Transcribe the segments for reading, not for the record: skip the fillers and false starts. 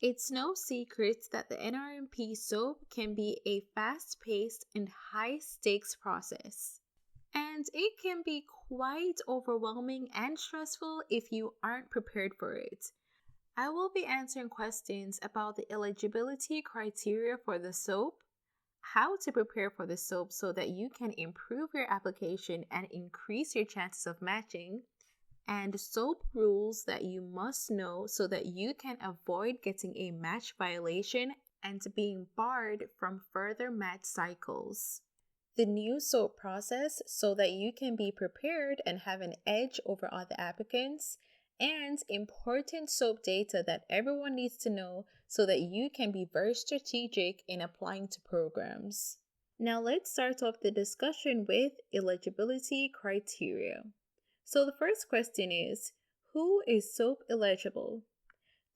It's no secret that the NRMP SOAP can be a fast-paced and high-stakes process. And it can be quite overwhelming and stressful if you aren't prepared for it. I will be answering questions about the eligibility criteria for the SOAP, how to prepare for the SOAP so that you can improve your application and increase your chances of matching, and SOAP rules that you must know so that you can avoid getting a match violation and being barred from further match cycles. The new SOAP process so that you can be prepared and have an edge over other applicants, and important SOAP data that everyone needs to know so that you can be very strategic in applying to programs. Now let's start off the discussion with eligibility criteria. So the first question is, who is SOAP eligible?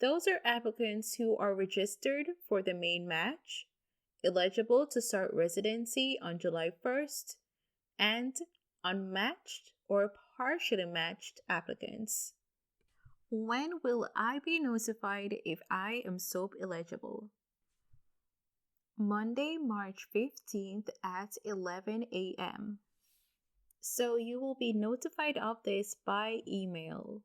Those are applicants who are registered for the main match, eligible to start residency on July 1st, and unmatched or partially matched applicants. When will I be notified if I am SOAP eligible? Monday, March 15th at 11 a.m. So you will be notified of this by email.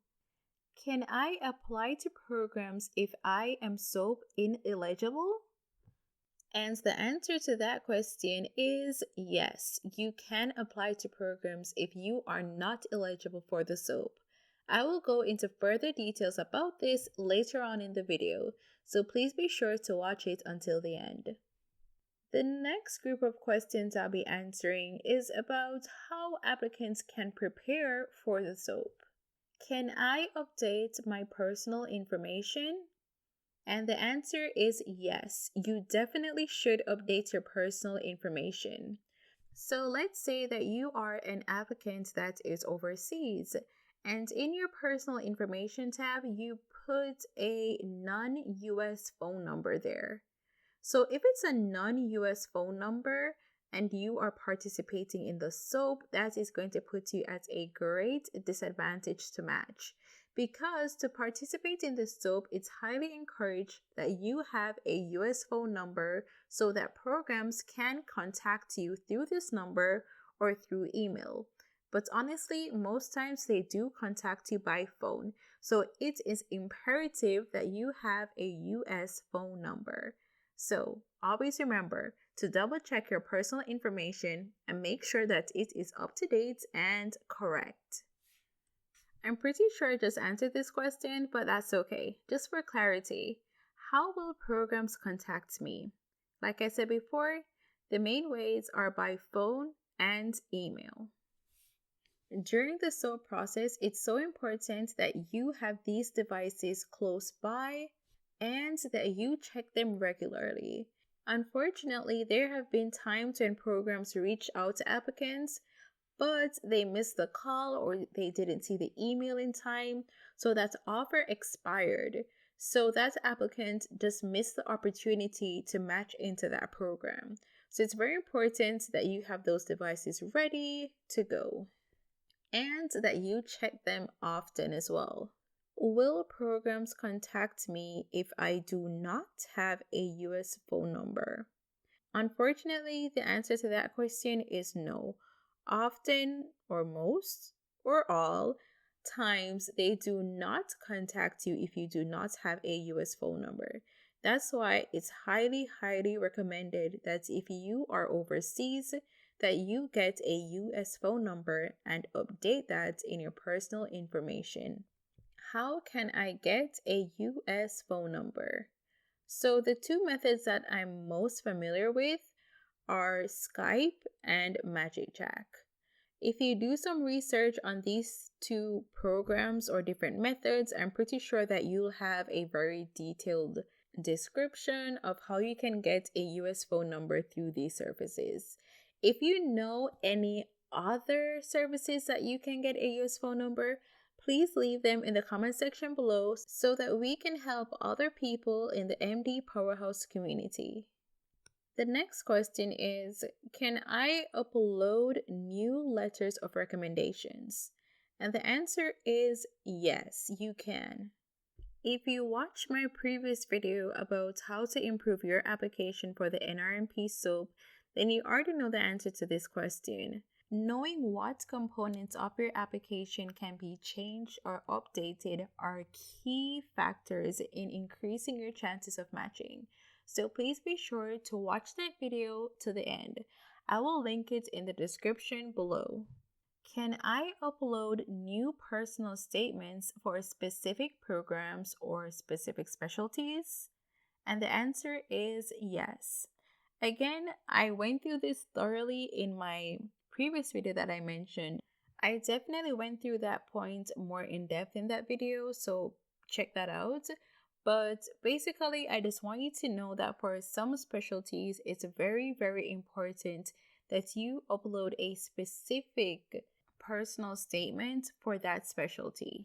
Can I apply to programs if I am SOAP ineligible? And the answer to that question is yes, you can apply to programs if you are not eligible for the SOAP. I will go into further details about this later on in the video, so please be sure to watch it until the end. The next group of questions I'll be answering is about how applicants can prepare for the SOAP. Can I update my personal information? And the answer is yes, you definitely should update your personal information. So let's say that you are an applicant that is overseas, and in your personal information tab, you put a non-US phone number there. So if it's a non-US phone number and you are participating in the SOAP, that is going to put you at a great disadvantage to match. Because to participate in the SOAP, it's highly encouraged that you have a US phone number so that programs can contact you through this number or through email. But honestly, most times they do contact you by phone. So it is imperative that you have a US phone number. So always remember to double check your personal information and make sure that it is up to date and correct. I'm pretty sure I just answered this question, but that's okay. Just for clarity, how will programs contact me? Like I said before, the main ways are by phone and email. During the SOAP process, it's so important that you have these devices close by and that you check them regularly. Unfortunately, there have been times when programs reach out to applicants, but they missed the call or they didn't see the email in time, so that offer expired. So that applicant just missed the opportunity to match into that program. So it's very important that you have those devices ready to go and that you check them often as well. Will programs contact me if I do not have a US phone number? Unfortunately, the answer to that question is no. Often, or most, or all times, they do not contact you if you do not have a US phone number. That's why it's highly, highly recommended that if you are overseas, that you get a US phone number and update that in your personal information. How can I get a US phone number? So the two methods that I'm most familiar with are Skype and MagicJack. If you do some research on these two programs or different methods, I'm pretty sure that you'll have a very detailed description of how you can get a US phone number through these services. If you know any other services that you can get a US phone number, please leave them in the comment section below so that we can help other people in the MD Powerhouse community. The next question is, can I upload new letters of recommendations? And the answer is yes, you can. If you watched my previous video about how to improve your application for the NRMP SOAP, then you already know the answer to this question. Knowing what components of your application can be changed or updated are key factors in increasing your chances of matching. So please be sure to watch that video to the end. I will link it in the description below. Can I upload new personal statements for specific programs or specific specialties? And the answer is yes. Again, I went through this thoroughly in my previous video that I mentioned. I definitely went through that point more in depth in that video, so check that out. But basically, I just want you to know that for some specialties, it's very, very important that you upload a specific personal statement for that specialty.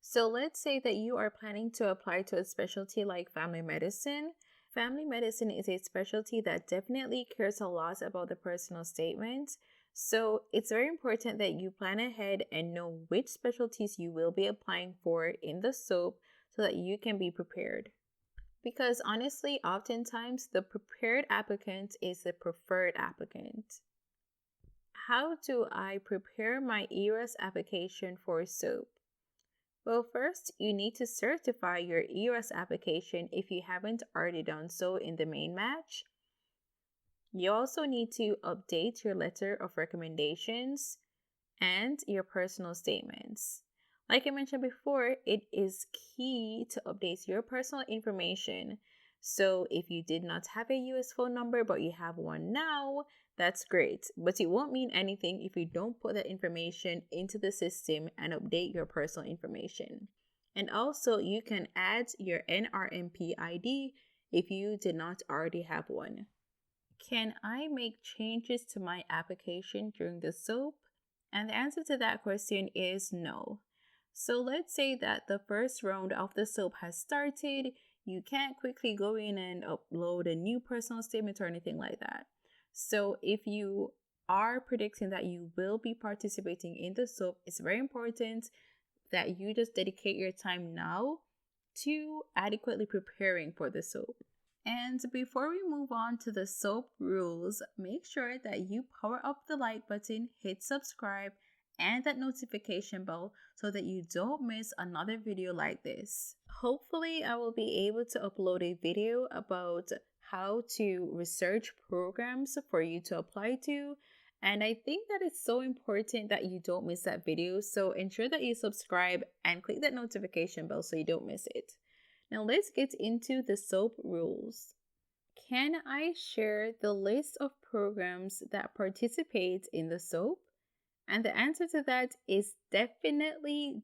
So let's say that you are planning to apply to a specialty like family medicine. Family medicine is a specialty that definitely cares a lot about the personal statement. So it's very important that you plan ahead and know which specialties you will be applying for in the SOAP so that you can be prepared. Because honestly, oftentimes the prepared applicant is the preferred applicant. How do I prepare my ERAS application for SOAP? Well, first, you need to certify your ERAS application if you haven't already done so in the main match. You also need to update your letter of recommendations and your personal statements. Like I mentioned before, it is key to update your personal information. So if you did not have a US phone number but you have one now, that's great. But it won't mean anything if you don't put that information into the system and update your personal information. And also, you can add your NRMP ID if you did not already have one. Can I make changes to my application during the SOAP? And the answer to that question is no. So let's say that the first round of the SOAP has started. You can't quickly go in and upload a new personal statement or anything like that. So if you are predicting that you will be participating in the SOAP, it's very important that you just dedicate your time now to adequately preparing for the SOAP. And before we move on to the SOAP rules, make sure that you power up the like button, hit subscribe, and that notification bell so that you don't miss another video like this. Hopefully, I will be able to upload a video about how to research programs for you to apply to. And I think that it's so important that you don't miss that video. So ensure that you subscribe and click that notification bell so you don't miss it. Now let's get into the SOAP rules. Can I share the list of programs that participate in the SOAP? And the answer to that is definitely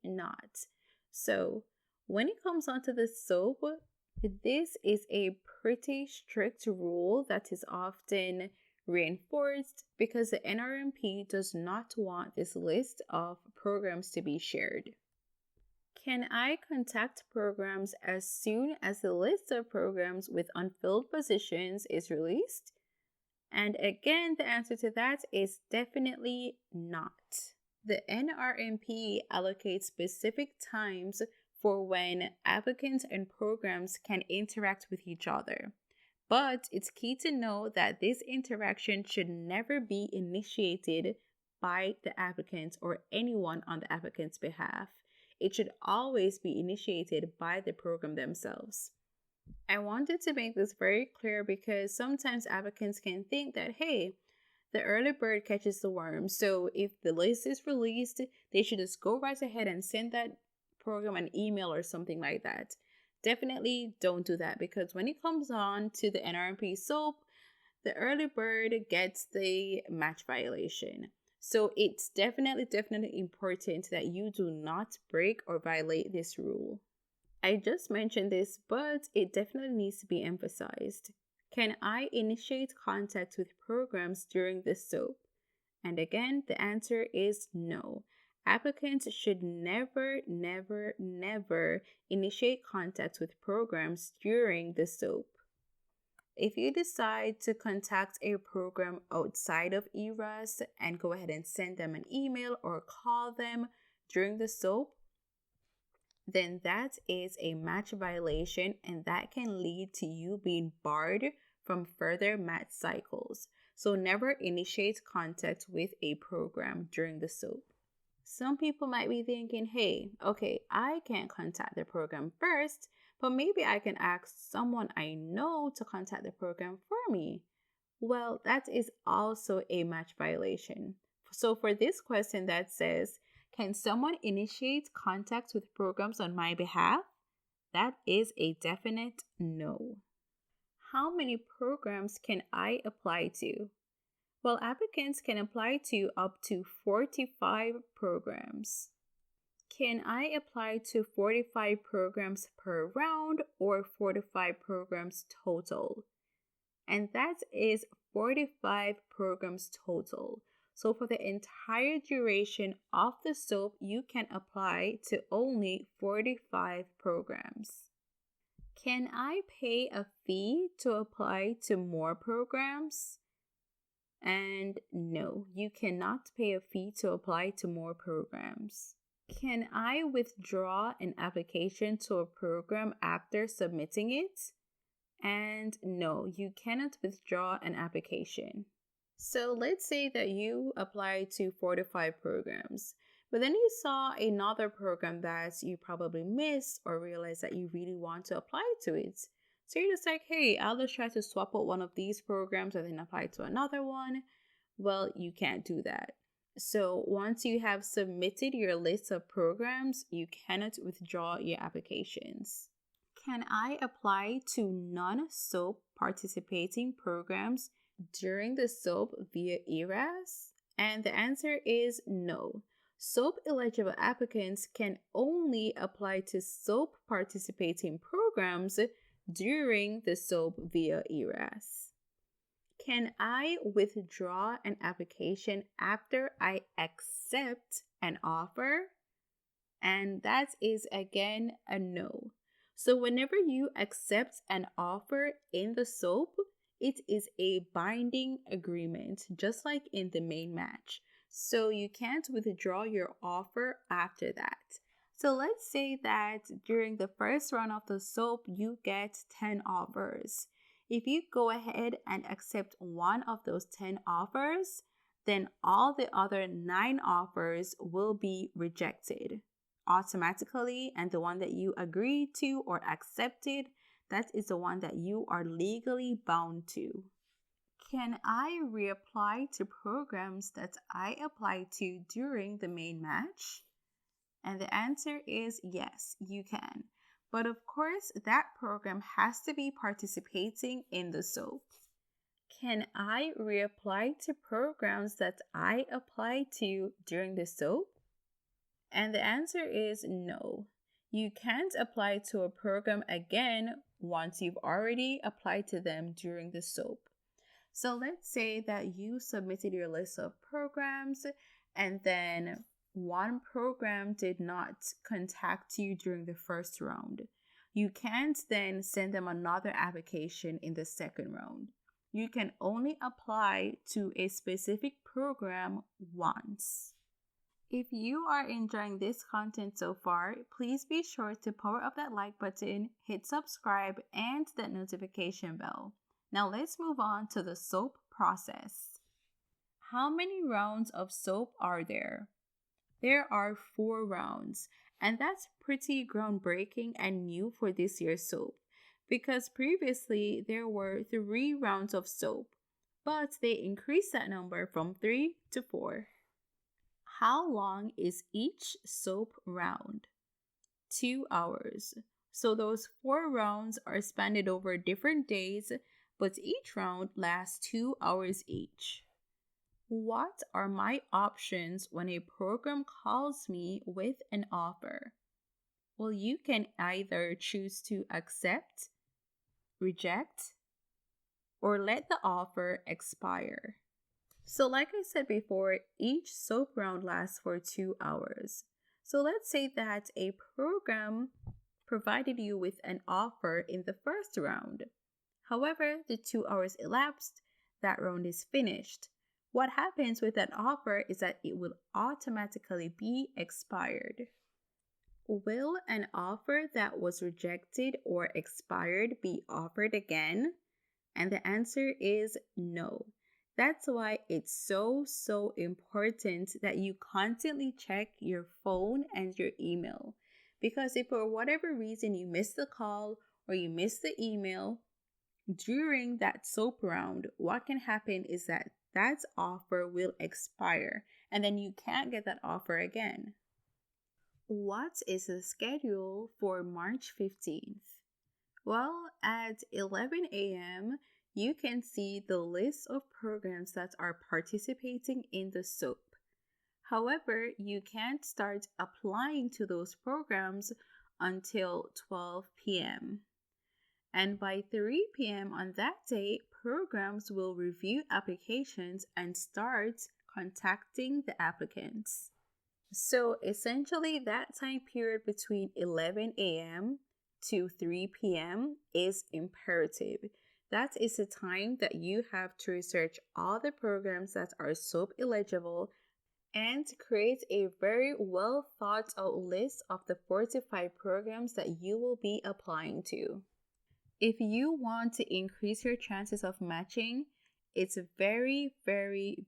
not. So when it comes onto the SOAP, this is a pretty strict rule that is often reinforced because the NRMP does not want this list of programs to be shared. Can I contact programs as soon as the list of programs with unfilled positions is released? And again, the answer to that is definitely not. The NRMP allocates specific times for when applicants and programs can interact with each other. But it's key to know that this interaction should never be initiated by the applicant or anyone on the applicant's behalf. It should always be initiated by the program themselves. I wanted to make this very clear because sometimes applicants can think that, hey, the early bird catches the worm. So if the list is released, they should just go right ahead and send that program an email or something like that. Definitely don't do that, because when it comes on to the NRMP SOAP, the early bird gets the match violation. So it's definitely important that you do not break or violate this rule. I just mentioned this, but it definitely needs to be emphasized. Can I initiate contact with programs during the SOAP? And again, the answer is no. Applicants should never initiate contact with programs during the SOAP. If you decide to contact a program outside of ERAS and go ahead and send them an email or call them during the SOAP, then that is a match violation, and that can lead to you being barred from further match cycles. So never initiate contact with a program during the SOAP. Some people might be thinking, hey, okay, I can't contact the program first, but maybe I can ask someone I know to contact the program for me. Well, that is also a match violation. So for this question that says, can someone initiate contact with programs on my behalf? That is a definite no. How many programs can I apply to? Well, applicants can apply to up to 45 programs. Can I apply to 45 programs per round or 45 programs total? And that is 45 programs total. So for the entire duration of the SOAP, you can apply to only 45 programs. Can I pay a fee to apply to more programs? And no, you cannot pay a fee to apply to more programs. Can I withdraw an application to a program after submitting it? And no, you cannot withdraw an application. So let's say that you apply to 45 programs, but then you saw another program that you probably missed or realized that you really want to apply to it. So you're just like, hey, I'll just try to swap out one of these programs and then apply to another one. Well, you can't do that. So once you have submitted your list of programs, you cannot withdraw your applications. Can I apply to non-SOAP participating programs during the SOAP via ERAS? And the answer is no. SOAP eligible applicants can only apply to SOAP participating programs during the SOAP via ERAS. Can I withdraw an application after I accept an offer? And that is again a no. So whenever you accept an offer in the SOAP, it is a binding agreement, just like in the main match. So you can't withdraw your offer after that. So let's say that during the first round of the SOAP, you get 10 offers. If you go ahead and accept one of those 10 offers, then all the other 9 offers will be rejected automatically, and the one that you agreed to or accepted, that is the one that you are legally bound to. Can I reapply to programs that I applied to during the main match? And the answer is yes, you can. But of course, that program has to be participating in the SOAP. Can I reapply to programs that I applied to during the SOAP? And the answer is no. You can't apply to a program again once you've already applied to them during the SOAP. So let's say that you submitted your list of programs and then one program did not contact you during the first round. You can't then send them another application in the second round. You can only apply to a specific program once. If you are enjoying this content so far, please be sure to power up that like button, hit subscribe, and that notification bell. Now let's move on to the SOAP process. How many rounds of SOAP are there? There are 4 rounds, and that's pretty groundbreaking and new for this year's SOAP, because previously there were 3 rounds of SOAP, but they increased that number from 3 to 4. How long is each SOAP round? 2 hours. So those 4 rounds are spanned over different days, but each round lasts 2 hours each. What are my options when a program calls me with an offer? Well, you can either choose to accept, reject, or let the offer expire. So like I said before, each SOAP round lasts for 2 hours. So let's say that a program provided you with an offer in the first round. However, the 2 hours elapsed, that round is finished. What happens with that offer is that it will automatically be expired. Will an offer that was rejected or expired be offered again? And the answer is no. That's why it's so important that you constantly check your phone and your email. Because if for whatever reason you missed the call or you missed the email during that SOAP round, what can happen is that offer will expire and then you can't get that offer again. What is the schedule for March 15th? Well, at 11 a.m., you can see the list of programs that are participating in the SOAP. However, you can't start applying to those programs until 12 p.m. And by 3 p.m. on that day, programs will review applications and start contacting the applicants. So essentially, that time period between 11 a.m. to 3 p.m. is imperative. That is the time that you have to research all the programs that are SOAP eligible and create a very well thought out list of the 4 to 5 programs that you will be applying to. If you want to increase your chances of matching, it's very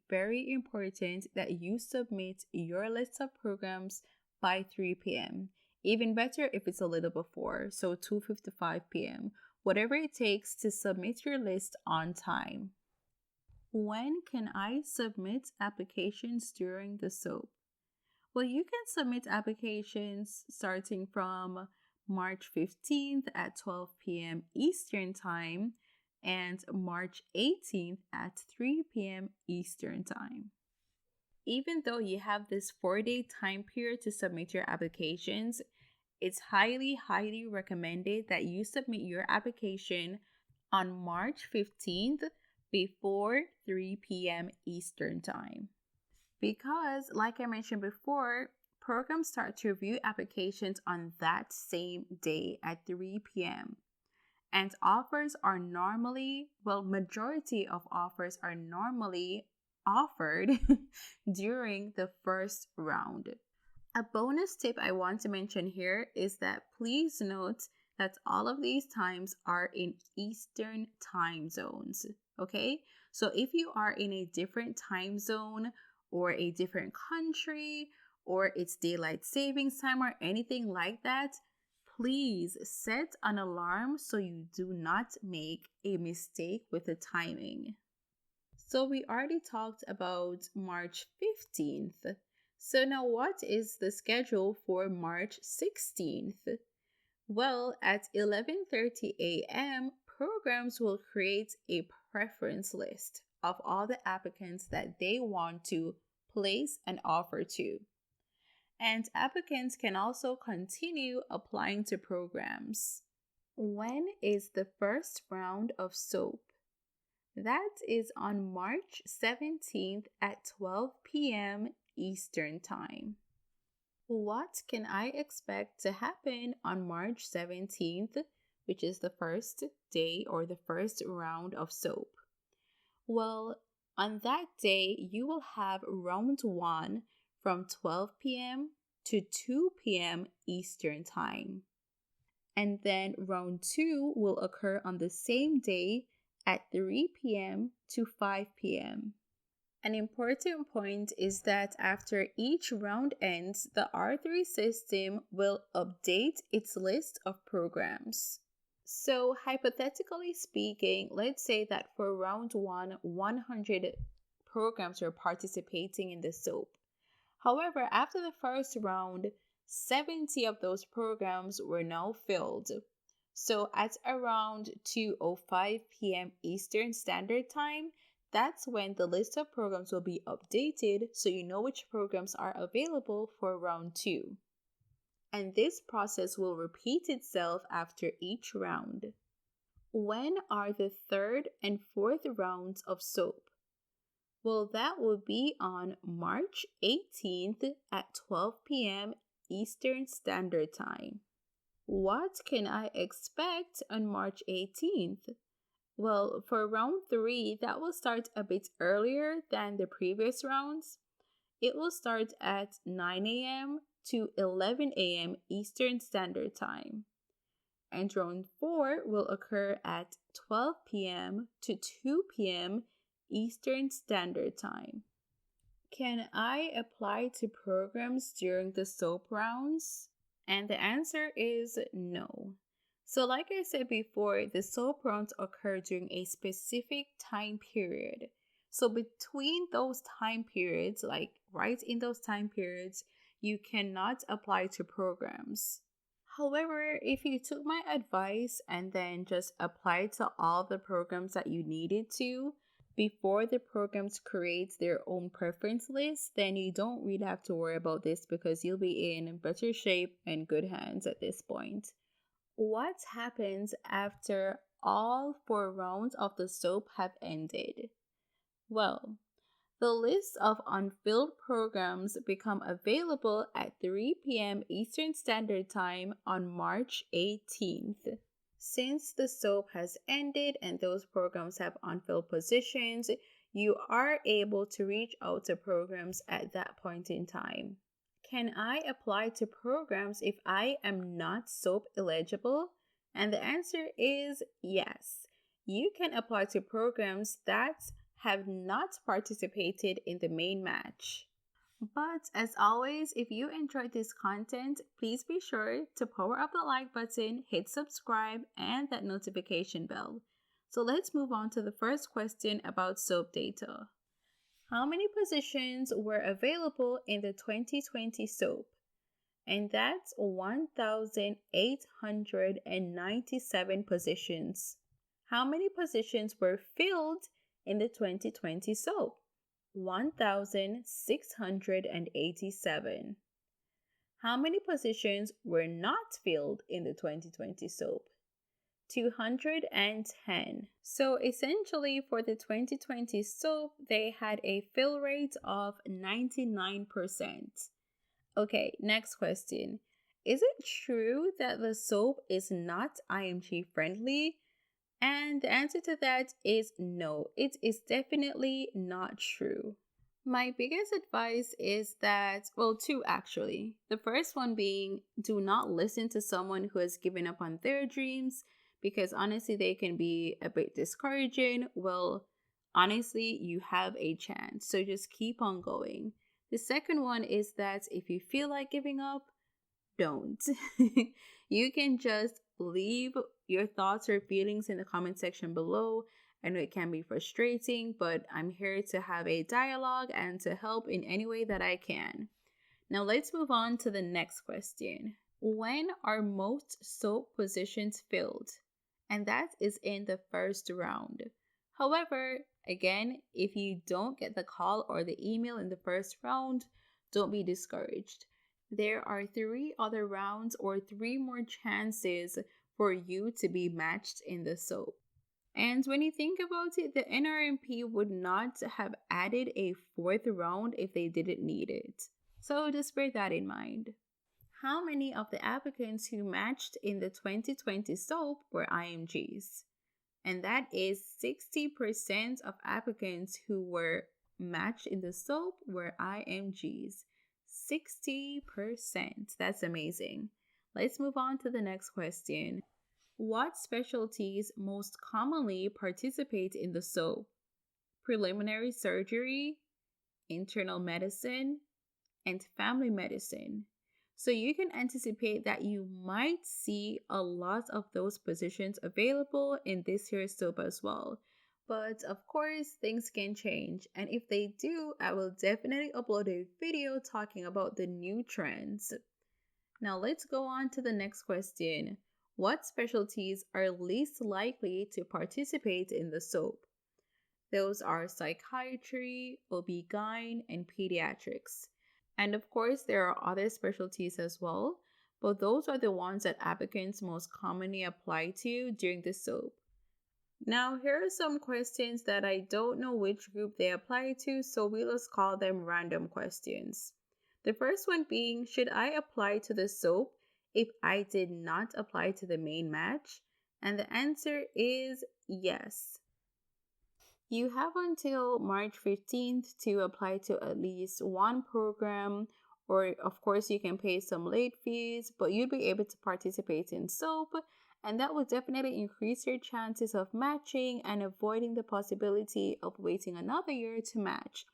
important that you submit your list of programs by 3 p.m. Even better if it's a little before, so 2:55 p.m. Whatever it takes to submit your list on time. When can I submit applications during the SOAP? Well, you can submit applications starting from March 15th at 12 p.m. Eastern Time and March 18th at 3 p.m. Eastern Time. Even though you have this 4-day time period to submit your applications, it's highly recommended that you submit your application on March 15th before 3 p.m. Eastern Time. Because, like I mentioned before, programs start to review applications on that same day at 3 p.m. And offers are normally, majority of offers are normally offered during the first round. A bonus tip I want to mention here is that please note that all of these times are in Eastern time zones, okay? So if you are in a different time zone or a different country or it's daylight savings time or anything like that, please set an alarm so you do not make a mistake with the timing. So we already talked about March 15th. So now what is the schedule for March 16th? Well, at 11:30 a.m., programs will create a preference list of all the applicants that they want to place an offer to. And applicants can also continue applying to programs. When is the first round of SOAP? That is on March 17th at 12 p.m. Eastern Time. What can I expect to happen on March 17th, which is the first day or the first round of SOAP? Well, on that day, you will have round 1 from 12 p.m. to 2 p.m. Eastern Time. And then round 2 will occur on the same day at 3 p.m. to 5 p.m. An important point is that after each round ends, the R3 system will update its list of programs. So hypothetically speaking, let's say that for round 1, 100 programs were participating in the SOAP. However, after the first round, 70 of those programs were now filled. So at around 2:05 p.m. Eastern Standard Time, that's when the list of programs will be updated so you know which programs are available for round 2. And this process will repeat itself after each round. When are the third and fourth rounds of SOAP? Well, that will be on March 18th at 12 p.m. Eastern Standard Time. What can I expect on March 18th? Well, for round 3, that will start a bit earlier than the previous rounds. It will start at 9 a.m. to 11 a.m. Eastern Standard Time. And round 4 will occur at 12 p.m. to 2 p.m. Eastern Standard Time. Can I apply to programs during the SOAP rounds? And the answer is no. So like I said before, the SOAP rounds occur during a specific time period. So between those time periods, like right in those time periods, you cannot apply to programs. However, if you took my advice and then just applied to all the programs that you needed to before the programs create their own preference list, then you don't really have to worry about this because you'll be in better shape and good hands at this point. What happens after all 4 rounds of the SOAP have ended? Well, the list of unfilled programs become available at 3 p.m. Eastern Standard Time on March 18th. Since the SOAP has ended and those programs have unfilled positions, you are able to reach out to programs at that point in time. Can I apply to programs if I am not SOAP eligible? And the answer is yes. You can apply to programs that have not participated in the main match. But as always, if you enjoyed this content, please be sure to power up the like button, hit subscribe, and that notification bell. So let's move on to the first question about SOAP data. How many positions were available in the 2020 SOAP? And that's 1,897 positions. How many positions were filled in the 2020 SOAP? 1,687. How many positions were not filled in the 2020 SOAP? 210. So essentially for the 2020 SOAP, they had a fill rate of 99%. Okay, next question. Is it true that the SOAP is not IMG friendly? And the answer to that is no, it is definitely not true. My biggest advice is that, well, 2 actually. The first one being, do not listen to someone who has given up on their dreams, because honestly, they can be a bit discouraging. Well, honestly, you have a chance, so just keep on going. The second one is that if you feel like giving up, don't. You can just leave your thoughts or feelings in the comment section below. I know it can be frustrating, but I'm here to have a dialogue and to help in any way that I can. Now let's move on to the next question. When are most SOAP positions filled? And that is in the first round. However, again, if you don't get the call or the email in the first round, don't be discouraged. There are 3 other rounds or 3 more chances for you to be matched in the SOAP. And when you think about it, the NRMP would not have added a 4th round if they didn't need it. So just bear that in mind. How many of the applicants who matched in the 2020 SOAP were IMGs? And that is 60% of applicants who were matched in the SOAP were IMGs. 60%. That's amazing. Let's move on to the next question. What specialties most commonly participate in the SOAP? Preliminary surgery, internal medicine, and family medicine. So you can anticipate that you might see a lot of those positions available in this year's SOAP as well. But of course, things can change. And if they do, I will definitely upload a video talking about the new trends. Now let's go on to the next question. What specialties are least likely to participate in the SOAP? Those are psychiatry, OB-GYN, and pediatrics. And of course, there are other specialties as well, but those are the ones that applicants most commonly apply to during the SOAP. Now, here are some questions that I don't know which group they apply to, so we'll just call them random questions. The first one being, should I apply to the SOAP if I did not apply to the main match? And the answer is yes. You have until March 15th to apply to at least one program or of course you can pay some late fees, but you'd be able to participate in SOAP, and that will definitely increase your chances of matching and avoiding the possibility of waiting another year to match.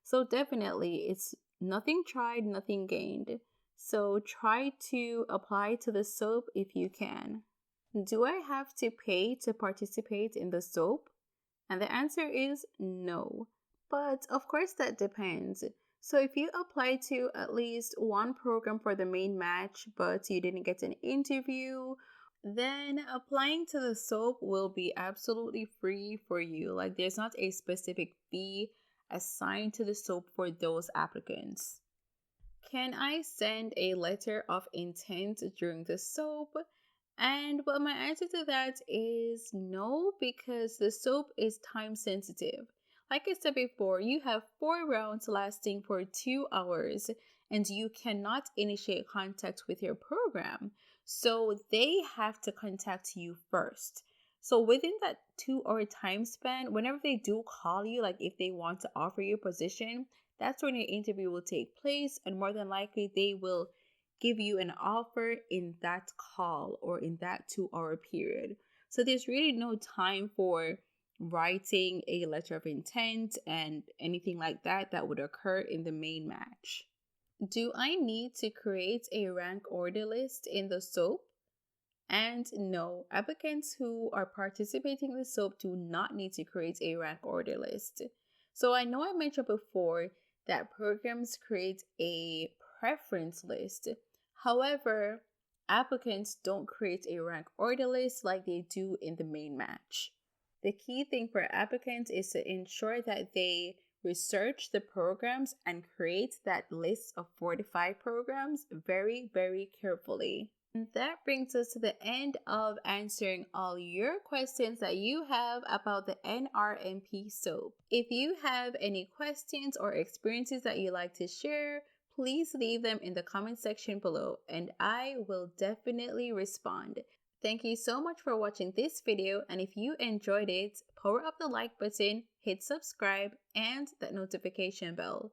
So definitely, it's nothing tried, nothing gained. So try to apply to the SOAP if you can. Do I have to pay to participate in the SOAP? And the answer is no. But of course that depends. So if you apply to at least one program for the main match, but you didn't get an interview, then applying to the SOAP will be absolutely free for you. Like there's not a specific fee assigned to the SOAP for those applicants. Can I send a letter of intent during the SOAP? And well, my answer to that is no, because the SOAP is time sensitive. Like I said before, you have 4 rounds lasting for 2 hours, and you cannot initiate contact with your program. So they have to contact you first. So within that 2-hour time span, whenever they do call you, like if they want to offer you a position, that's when your interview will take place, and more than likely they will give you an offer in that call or in that 2-hour period. So there's really no time for writing a letter of intent and anything like that that would occur in the main match. Do I need to create a rank order list in the SOAP? And no, applicants who are participating in the SOAP do not need to create a rank order list. So I know I mentioned before that programs create a preference list. However, applicants don't create a rank order list like they do in the main match. The key thing for applicants is to ensure that they research the programs and create that list of 45 programs very, very carefully. And that brings us to the end of answering all your questions that you have about the NRMP SOAP. If you have any questions or experiences that you'd like to share, please leave them in the comment section below and I will definitely respond. Thank you so much for watching this video, and if you enjoyed it, power up the like button, hit subscribe, and that notification bell.